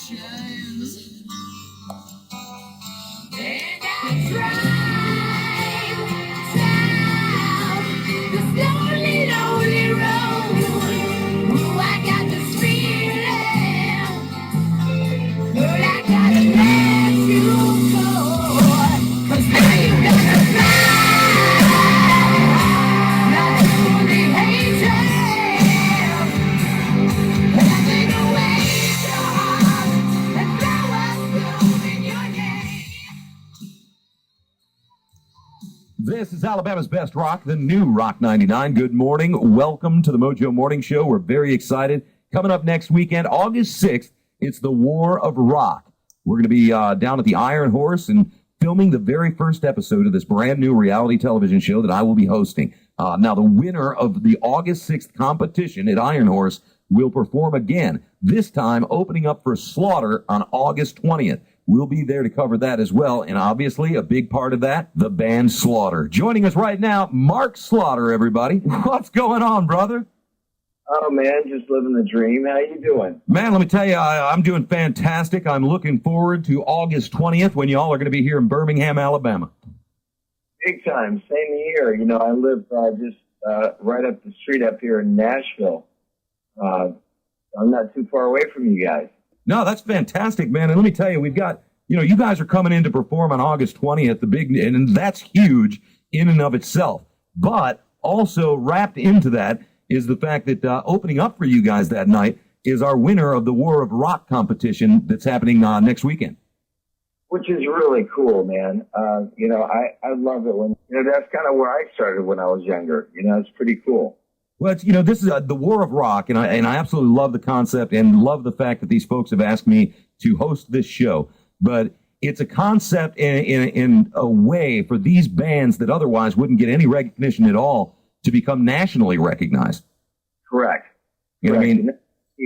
shines. And I drive down the slowly, lonely road. Ooh, I got this feeling, but I gotta let you go. 'Cause now you gotta drive, not only hatred, but take away your heart and throw us through in your name. This is Alabama's Best Rock, the new Rock 99. Good morning. Welcome to the Mojo Morning Show. We're very excited. Coming up next weekend, August 6th, it's the War of Rock. We're going to be down at the Iron Horse and filming the very first episode of this brand new reality television show that I will be hosting. Now, the winner of the August 6th competition at Iron Horse will perform again, this time opening up for Slaughter on August 20th. We'll be there to cover that as well, and obviously a big part of that, the band Slaughter. Joining us right now, Mark Slaughter, everybody. What's going on, brother? Oh, man, just living the dream. How you doing? Man, let me tell you, I'm doing fantastic. I'm looking forward to August 20th when y'all are going to be here in Birmingham, Alabama. Big time. Same here. You know, I live just right up the street up here in Nashville. I'm not too far away from you guys. No, that's fantastic, man. And let me tell you, we've got, you guys are coming in to perform on August 20th, and that's huge in and of itself. But also wrapped into that is the fact that opening up for you guys that night is our winner of the War of Rock competition that's happening next weekend. Which is really cool, man. I love it when, that's kind of where I started when I was younger. It's pretty cool. Well, it's, this is the War of Rock, and I absolutely love the concept and love the fact that these folks have asked me to host this show. But it's a concept in a way for these bands that otherwise wouldn't get any recognition at all to become nationally recognized. Correct. You know what I mean?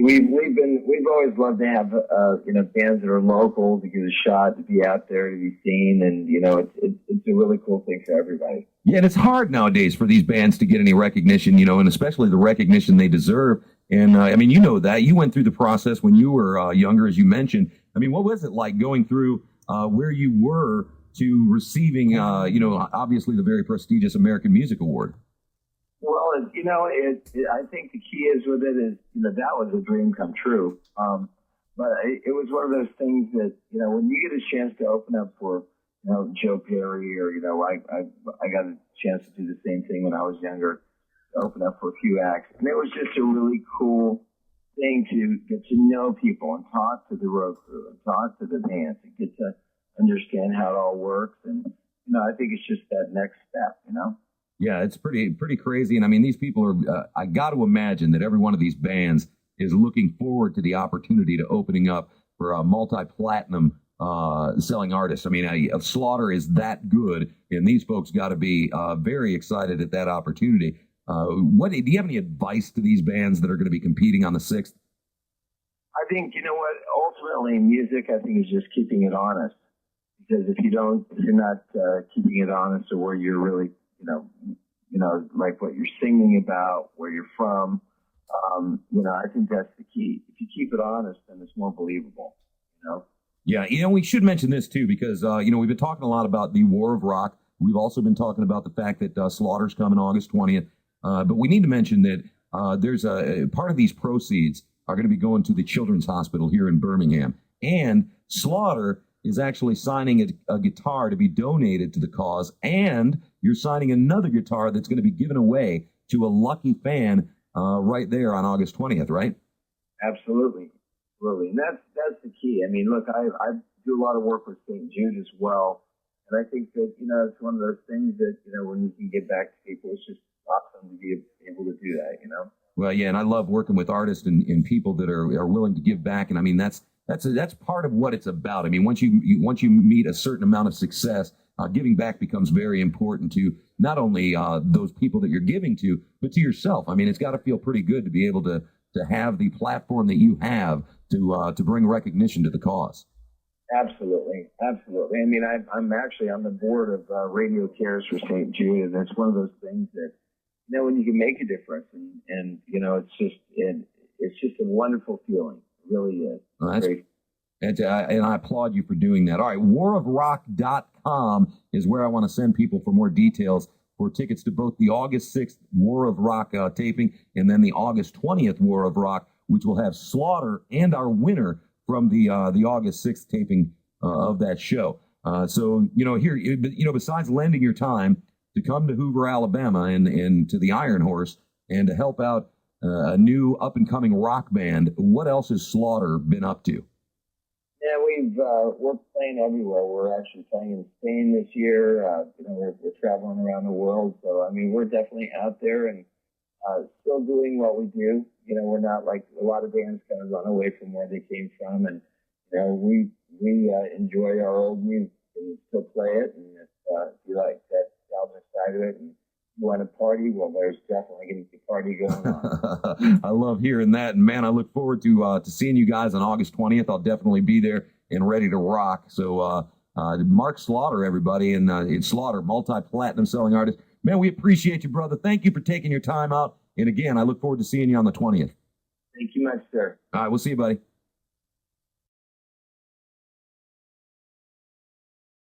We've always loved to have bands that are local to get a shot, to be out there, to be seen, and it's a really cool thing for everybody. Yeah, and it's hard nowadays for these bands to get any recognition, and especially the recognition they deserve. And that you went through the process when you were younger, as you mentioned. I mean, what was it like going through where you were to receiving, obviously the very prestigious American Music Award? Well, I think the key is with it is, that was a dream come true. But it was one of those things that, when you get a chance to open up for, Joe Perry or, I got a chance to do the same thing when I was younger, to open up for a few acts. And it was just a really cool thing to get to know people and talk to the road crew and talk to the bands and get to understand how it all works. And, I think it's just that next step, Yeah, it's pretty crazy. And I mean, these people are, I got to imagine that every one of these bands is looking forward to the opportunity to opening up for a multi-platinum selling artists. I mean, Slaughter is that good, and these folks got to be very excited at that opportunity. Do you have any advice to these bands that are going to be competing on the 6th? I think, ultimately music, I think, is just keeping it honest. Because if you're not keeping it honest or where you're really, like what you're singing about, where you're from, I think that's the key. If you keep it honest, then it's more believable, Yeah, we should mention this, too, because, we've been talking a lot about the War of Rock. We've also been talking about the fact that Slaughter's coming August 20th. But we need to mention that there's a part of these proceeds are going to be going to the Children's Hospital here in Birmingham. And Slaughter is actually signing a guitar to be donated to the cause, and you're signing another guitar that's going to be given away to a lucky fan right there on August 20th, right? Absolutely. And that's the key. I mean, look, I do a lot of work with St. Jude as well, and I think that, it's one of those things that, when you can get back to people, it's just awesome to be able to do that, Well, yeah, and I love working with artists and people that are willing to give back, and I mean, that's part of what it's about. I mean, once you meet a certain amount of success, giving back becomes very important to not only those people that you're giving to, but to yourself. I mean, it's got to feel pretty good to be able to have the platform that you have to bring recognition to the cause. Absolutely. I mean, I'm actually on the board of Radio Cares for St. Jude, and it's one of those things that, when you can make a difference, and it's just a wonderful feeling. It really is. Well, And I applaud you for doing that. All right, warofrock.com is where I want to send people for more details for tickets to both the August 6th War of Rock taping and then the August 20th War of Rock, which will have Slaughter and our winner from the August 6th taping of that show. So, besides lending your time to come to Hoover, Alabama and to the Iron Horse and to help out a new up-and-coming rock band, what else has Slaughter been up to? Yeah, we're playing everywhere. We're actually playing in Spain this year. We're traveling around the world. So, I mean, we're definitely out there and still doing what we do. We're not like a lot of bands kind of run away from where they came from. And, we enjoy our old music and still play it. And if you like that nostalgic side of it and you want to party, well, there's definitely going to be a party going on. I love hearing that. And, man, I look forward to seeing you guys on August 20th. I'll definitely be there and ready to rock. So Mark Slaughter, everybody, and it's Slaughter, multi-platinum selling artist. Man, we appreciate you, brother. Thank you for taking your time out. And, again, I look forward to seeing you on the 20th. Thank you much, sir. All right, we'll see you, buddy.